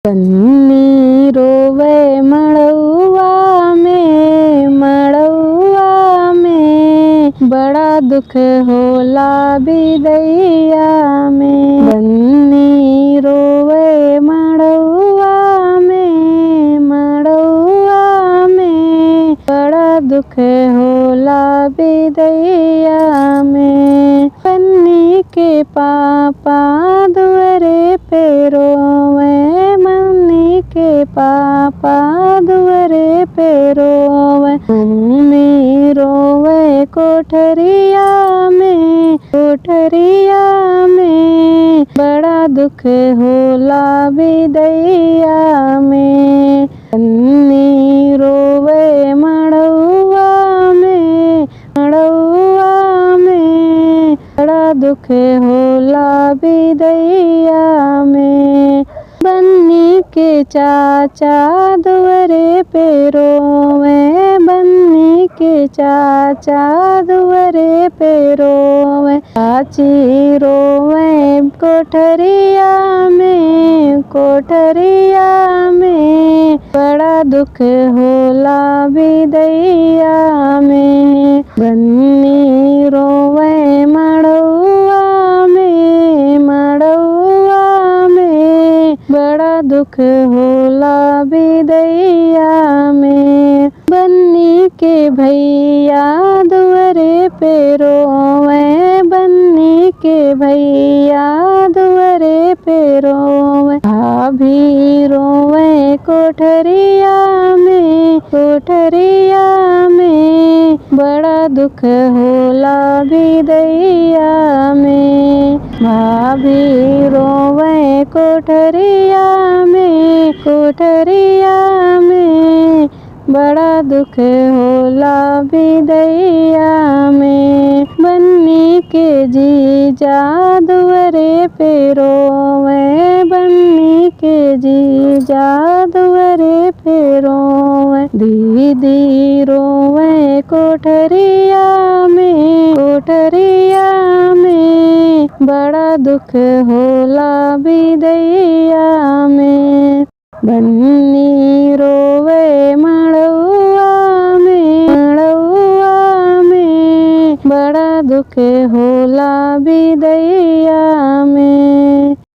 बन्नी रोवे मड़उआ में बड़ा दुख होला बिदैया में। बन्नी रोवे मड़उआ में बड़ा दुख होला बिदैया में। बन्नी के पापा दुअरे पे रोवे, बन्नी के पापा दुअरे पे रोवे। मम्मी रोवे कोठरिया में बड़ा दुख होला बिदैया में। बन्नी रोवे मड़उआ में बड़ा दुख होला बिदैया में। बन्नी के चाचा दुअरे पे रोवे, बन्नी के चाचा दुअरे पे रोवे। चाची रोवे कोठरिया में बड़ा दुख होला बिदैया में। बन्नी रोवे मड़उआ में बड़ा दुख होला बिदैया में। बन्नी के भैया दुअरे पे रोवे, बन्नी के भैया दुअरे पे रोवे। भाभी रोवे कोठरिया में बड़ा दुख होला बिदैया में। भाभी रोवे कोठरिया में बड़ा दुख होला बिदैया में। बन्नी के जीजा दुअरे पे रोवे, बन्नी के जीजा दुअरे पे रोवे। दीदी रोवे कोठरिया में बड़ा दुख होला बिदैया में। बन्नी